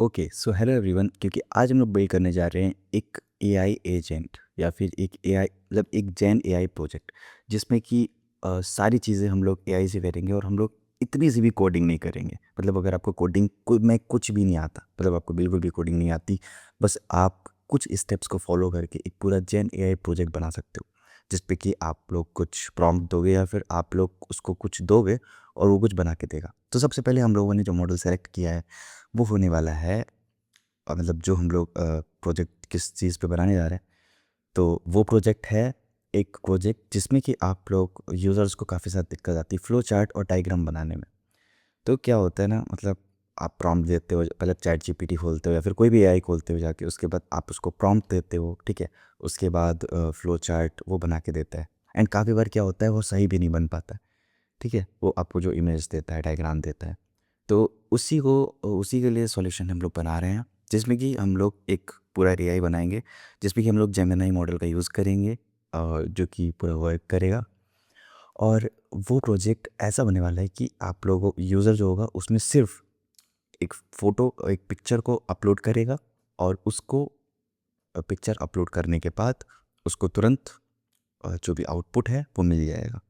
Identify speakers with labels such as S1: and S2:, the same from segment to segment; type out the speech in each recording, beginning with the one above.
S1: Okay so hello everyone, क्योंकि आज हम लोग बिल्ड करने जा रहे हैं एक एआई एजेंट या फिर एक एआई मतलब एक जैन एआई प्रोजेक्ट जिसमें कि सारी चीज़ें हम लोग एआई से करेंगे और हम लोग इतनी सी भी कोडिंग नहीं करेंगे। मतलब अगर आपको कोडिंग में कुछ भी नहीं आता, मतलब आपको बिल्कुल भी कोडिंग नहीं आती, बस आप कुछ स्टेप्स को फॉलो करके एक पूरा जैन एआई प्रोजेक्ट बना सकते हो, जिस पे कि आप लोग कुछ प्रॉम्प्ट दोगे या फिर आप लोग उसको कुछ दोगे और वो कुछ बना के देगा। तो सबसे पहले हम लोगों ने जो मॉडल सेलेक्ट किया है वो होने वाला है मतलब जो हम लोग प्रोजेक्ट किस चीज़ पे बनाने जा रहे हैं, तो वो प्रोजेक्ट है एक प्रोजेक्ट जिसमें कि आप लोग यूज़र्स को काफ़ी ज़्यादा दिक्कत आती है फ्लो चार्ट और डायग्राम बनाने में। तो क्या होता है ना, मतलब आप प्रॉम्प्ट देते हो, पहले चैट जीपीटी खोलते हो या फिर कोई भी एआई खोलते हो जाके, उसके बाद आप उसको प्रॉम्प्ट देते हो, ठीक है। उसके बाद फ्लो चार्ट वो बना के देता है एंड काफ़ी बार क्या होता है वो सही भी नहीं बन पाता है, ठीक है। वो आपको जो इमेज देता है, डायग्राम देता है, तो उसी के लिए सॉल्यूशन हम लोग बना रहे हैं, जिसमें कि हम लोग एक पूरा एआई बनाएंगे, जिसमें कि हम लोग जेमिनी मॉडल का यूज़ करेंगे जो कि पूरा वर्क करेगा। और वो प्रोजेक्ट ऐसा बनने वाला है कि आप लोगों यूज़र जो होगा उसमें सिर्फ एक फ़ोटो एक पिक्चर को अपलोड करेगा और उसको पिक्चर अपलोड करने के बाद उसको तुरंत जो भी आउटपुट है वो मिल जाएगा,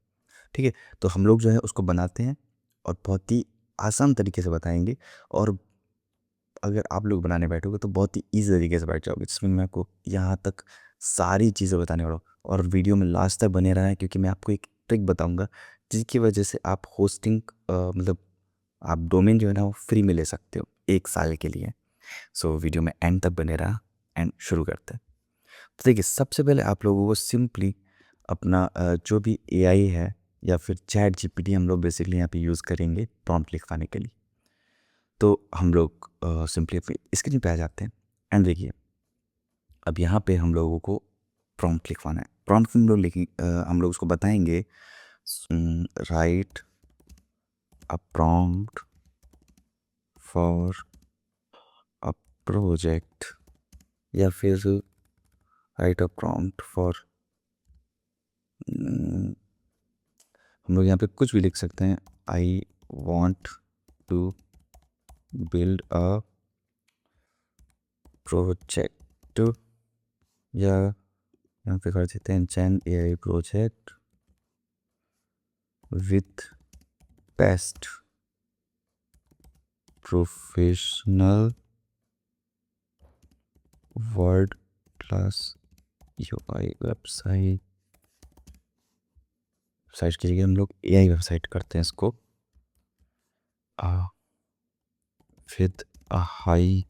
S1: ठीक है। तो हम लोग जो है उसको बनाते हैं और बहुत ही आसान तरीके से बताएंगे। और अगर आप लोग बनाने बैठोगे तो बहुत ही ईज़ी तरीके से बैठ जाओगे, जिसमें मैं आपको यहाँ तक सारी चीज़ें बताने वाला हूँ। और वीडियो में लास्ट तक बने रहा है, क्योंकि मैं आपको एक ट्रिक बताऊँगा जिसकी वजह से आप होस्टिंग मतलब आप डोमेन जो है ना वो फ्री में ले सकते हो 1 साल के लिए। सो वीडियो में एंड तक बने रहा एंड शुरू करते हैं। तो देखिए, सबसे पहले आप लोगों को सिंपली अपना जो भी एआई है या फिर चैट जीपीटी हम लोग बेसिकली यहाँ पे यूज़ करेंगे प्रॉम्प्ट लिखवाने के लिए। तो हम लोग सिंपली अपनी स्क्रीन पे आ जाते हैं एंड देखिए, अब यहाँ पे हम लोगों को प्रॉम्प्ट लिखवाना है। प्रॉम्प्ट हम लोग हम लोग उसको बताएंगे right a prompt for a project या फिर राइट अ प्रॉम्प्ट फॉर हम लोग यहाँ पे कुछ भी लिख सकते हैं। I want to build a project, या यहाँ पे कर देते हैं gen AI project with best professional word plus UI website. Website की जगह हम लोग एआई वेबसाइट करते हैं इसको विद अ हाई।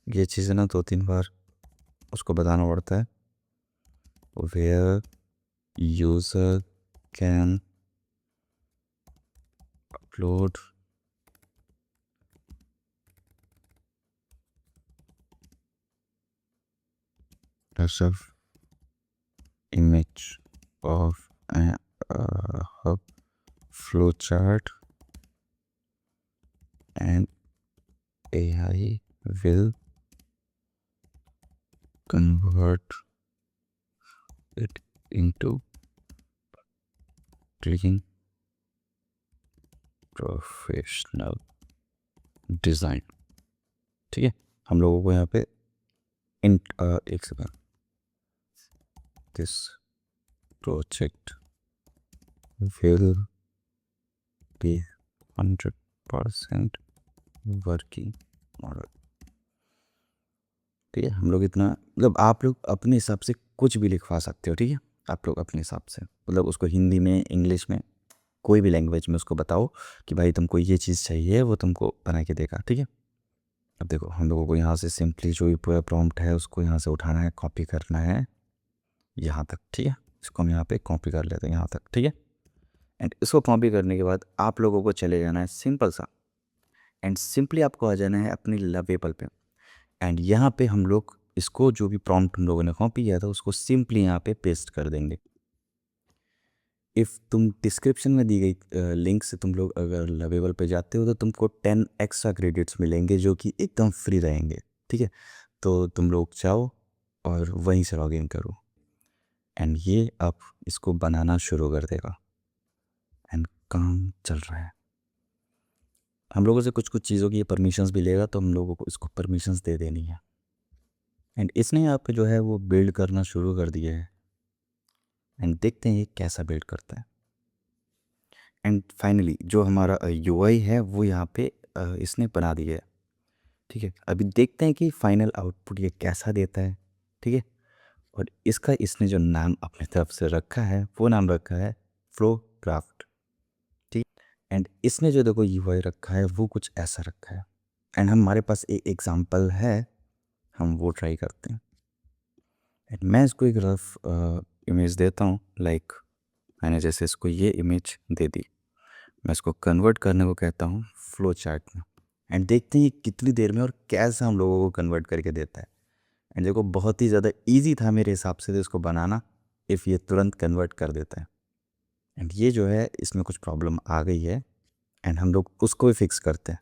S1: ये चीज़ें ना 2-3 बार उसको बताना पड़ता है। Where user can upload rough image of a flowchart and AI will convert it into clicking professional design, ठीक है। हम लोगों को यहाँ पे एक second, this project will be 100% working model, ठीक है। हम लोग इतना मतलब आप लोग अपने हिसाब से कुछ भी लिखवा सकते हो, ठीक है। आप लोग अपने हिसाब से मतलब उसको हिंदी में, इंग्लिश में, कोई भी लैंग्वेज में उसको बताओ कि भाई तुमको ये चीज़ चाहिए, वो तुमको बना के देगा, ठीक है। अब देखो, हम लोगों को यहाँ से सिंपली जो भी पूरा प्रॉम्प्ट है उसको यहाँ से उठाना है, कॉपी करना है यहाँ तक, ठीक है। इसको हम यहाँ पे कॉपी कर लेते हैं यहाँ तक, ठीक है। एंड इसको कॉपी करने के बाद आप लोगों को चले जाना है सिंपल सा, एंड सिंपली आपको आ जाना है अपनी लवेबल पे। एंड यहाँ पे हम लोग इसको जो भी प्रॉम्प्ट हम लोगों ने कॉपी किया था उसको सिंपली यहाँ पे पेस्ट कर देंगे। इफ़ तुम डिस्क्रिप्शन में दी गई लिंक से तुम लोग अगर लवेबल पे जाते हो तो तुमको 10 एक्स्ट्रा क्रेडिट्स मिलेंगे जो कि एकदम फ्री रहेंगे, ठीक है। तो तुम लोग जाओ और वहीं से लॉगिन करो एंड ये अब इसको बनाना शुरू कर देगा एंड काम चल रहा है। हम लोगों से कुछ कुछ चीज़ों की ये परमिशंस भी लेगा, तो हम लोगों को इसको परमिशंस दे देनी है। एंड इसने यहाँ पे जो है वो बिल्ड करना शुरू कर दिया है, एंड देखते हैं ये कैसा बिल्ड करता है। एंड फाइनली जो हमारा यूआई है वो यहाँ पे इसने बना दिया है। ठीक है, अभी देखते हैं कि फाइनल आउटपुट ये कैसा देता है। ठीक है, और इसका इसने जो नाम अपने तरफ से रखा है वो नाम रखा है फ्लो क्राफ्ट। ठीक, एंड इसने जो देखो यूआई रखा है वो कुछ ऐसा रखा है। एंड हमारे पास एक एग्जांपल है, हम वो ट्राई करते हैं। एंड मैं इसको एक रफ इमेज देता हूँ, लाइक मैंने जैसे इसको ये इमेज दे दी, मैं इसको कन्वर्ट करने को कहता हूँ फ्लो चार्ट में। एंड देखते हैं ये कितनी देर में और कैसे हम लोगों को कन्वर्ट करके देता है। एंड देखो बहुत ही ज़्यादा इजी था मेरे हिसाब से तो इसको बनाना, इफ़ ये तुरंत कन्वर्ट कर देता है। एंड ये जो है इसमें कुछ प्रॉब्लम आ गई है, एंड हम लोग उसको भी फिक्स करते हैं।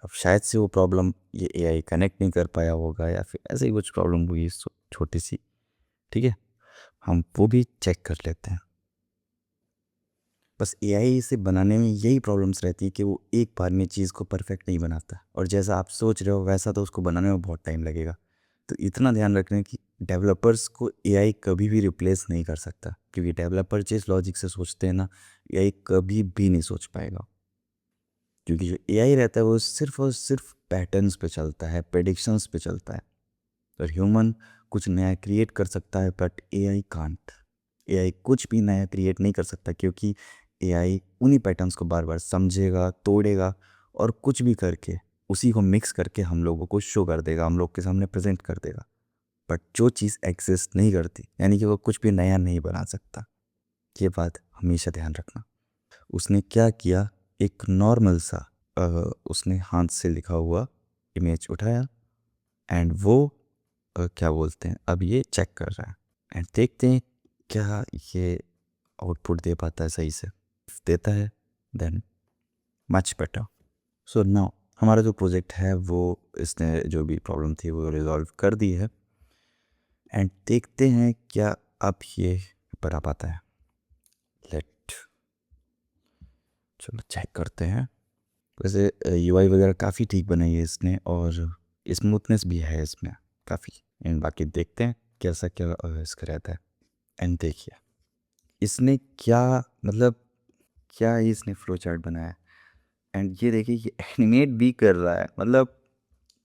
S1: अब शायद से वो प्रॉब्लम ये एआई कनेक्ट नहीं कर पाया होगा, या फिर ऐसे ही कुछ प्रॉब्लम हुई छोटी सी। ठीक है, हम वो भी चेक कर लेते हैं। बस एआई से बनाने में यही प्रॉब्लम्स रहती है कि वो एक बार में चीज़ को परफेक्ट नहीं बनाता, और जैसा आप सोच रहे हो वैसा तो उसको बनाने में बहुत टाइम लगेगा। तो इतना ध्यान रखना कि डेवलपर्स को एआई कभी भी रिप्लेस नहीं कर सकता, क्योंकि डेवलपर जिस लॉजिक से सोचते हैं ना, एआई कभी भी नहीं सोच पाएगा। क्योंकि जो एआई रहता है वो सिर्फ और सिर्फ पैटर्न्स पे चलता है, प्रेडिक्शंस पे चलता है। और ह्यूमन कुछ नया क्रिएट कर सकता है, बट एआई कांट। एआई कुछ भी नया क्रिएट नहीं कर सकता, क्योंकि एआई उन्हीं पैटर्न्स को बार बार समझेगा, तोड़ेगा, और कुछ भी करके उसी को मिक्स करके हम लोगों को शो कर देगा, हम लोग के सामने प्रेजेंट कर देगा। बट जो चीज़ एग्जिस्ट नहीं करती, यानी कि वो कुछ भी नया नहीं बना सकता। ये बात हमेशा ध्यान रखना। उसने क्या किया, एक नॉर्मल सा उसने हाथ से लिखा हुआ इमेज उठाया, एंड वो क्या बोलते हैं, अब ये चेक कर रहा है। एंड देखते हैं क्या ये आउटपुट दे पाता है सही से। देता है, then much better. So now हमारा जो प्रोजेक्ट है वो इसने जो भी प्रॉब्लम थी वो रिजॉल्व कर दी है। एंड देखते हैं क्या अब ये बना पाता है। लेट चलो चेक करते हैं। वैसे यूआई वगैरह काफ़ी ठीक बनाई है इसने, और स्मूथनेस भी है इसमें काफ़ी। एंड बाकी देखते हैं कैसा क्या इसका रहता है। एंड देखिए इसने क्या, मतलब क्या ही इसने फ्लो चार्ट बनाया है। एंड ये देखिए ये एनिमेट भी कर रहा है, मतलब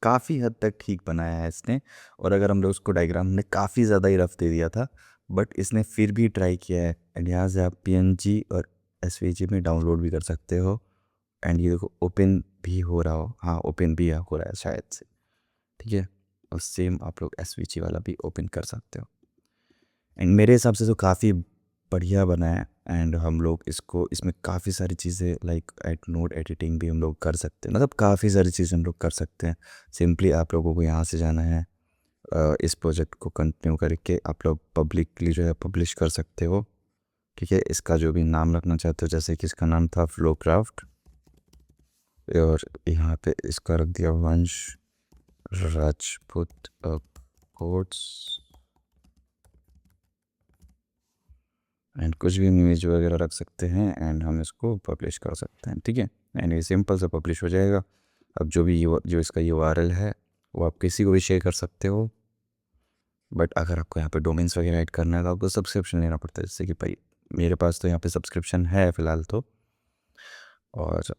S1: काफ़ी हद तक ठीक बनाया है इसने। और अगर हम लोग उसको डायग्राम ने काफ़ी ज़्यादा ही रफ दे दिया था, बट इसने फिर भी ट्राई किया है। एंड यहाँ से आप पीएनजी और एसवीजी में डाउनलोड भी कर सकते हो। एंड ये देखो ओपन भी हो रहा हो, हाँ ओपन भी हो रहा है शायद से। ठीक है, और सेम आप लोग एसवीजी वाला भी ओपन कर सकते हो। एंड मेरे हिसाब से तो काफ़ी बढ़िया बना है। एंड हम लोग इसको, इसमें काफ़ी सारी चीज़ें लाइक नोट एडिटिंग भी हम लोग कर सकते हैं, मतलब काफ़ी सारी चीज़ें हम लोग कर सकते हैं। सिंपली आप लोगों को यहाँ से जाना है, इस प्रोजेक्ट को कंटिन्यू करके आप लोग पब्लिकली जो है पब्लिश कर सकते हो। ठीक है, इसका जो भी नाम रखना चाहते हो, जैसे कि इसका नाम था फ्लो क्राफ्ट, और यहाँ पे इसका रख दिया वंश राजपूत कोट्स। एंड कुछ भी इमेज वगैरह रख सकते हैं, एंड हम इसको पब्लिश कर सकते हैं। ठीक है, एंड ये सिंपल से पब्लिश हो जाएगा। अब जो भी जो इसका यूआरएल है वो आप किसी को भी शेयर कर सकते हो। बट अगर आपको यहाँ पे डोमेन्स वगैरह ऐड करना है तो आपको सब्सक्रिप्शन लेना पड़ता है, जैसे कि भाई मेरे पास तो यहाँ पे सब्सक्रिप्शन है फ़िलहाल तो। और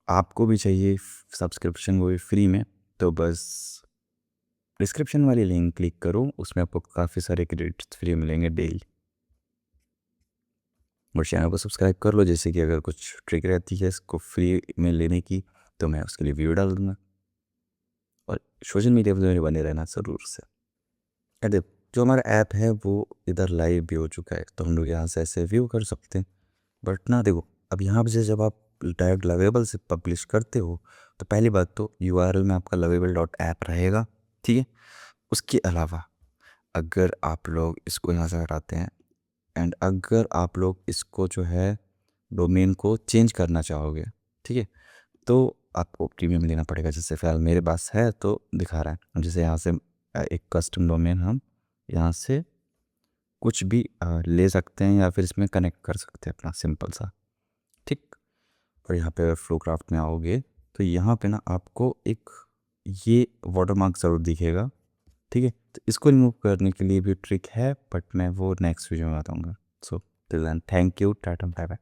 S1: आपको भी चाहिए सब्सक्रिप्शन, वो भी फ्री में, तो बस डिस्क्रिप्शन वाली लिंक क्लिक करो, उसमें आपको काफ़ी सारे क्रेडिट्स फ्री मिलेंगे डेली। और चैनल को सब्सक्राइब कर लो, जैसे कि अगर कुछ ट्रिक रहती है इसको फ्री में लेने की तो मैं उसके लिए वीडियो डाल दूँगा। और सोशल मीडिया पर मेरे बने रहना ज़रूर से। अरे जो हमारा ऐप है वो इधर लाइव भी हो चुका है, तो हम लोग यहाँ से ऐसे व्यू कर सकते हैं। बट ना देखो, अब यहाँ पे से जब आप डायरेक्ट लवेबल से पब्लिश करते हो, तो पहली बात तो यूआरएल में आपका लवेबल डॉट ऐप रहेगा। ठीक है, उसके अलावा अगर आप लोग इसको यहाँ से हटाते हैं, एंड अगर आप लोग इसको जो है डोमेन को चेंज करना चाहोगे, ठीक है, तो आपको प्रीमियम लेना पड़ेगा। जैसे फ़िलहाल मेरे पास है तो दिखा रहा है, जैसे यहाँ से एक कस्टम डोमेन हम यहाँ से कुछ भी ले सकते हैं, या फिर इसमें कनेक्ट कर सकते हैं अपना सिंपल सा। ठीक, और यहाँ पे अगर फ्लोक्राफ्ट में आओगे तो यहाँ पे ना आपको एक ये वाटरमार्क ज़रूर दिखेगा, ठीक है। तो इसको रिमूव करने के लिए भी ट्रिक है, बट मैं वो नेक्स्ट वीडियो में बताऊँगा। So till then, thank you, tata, bye bye.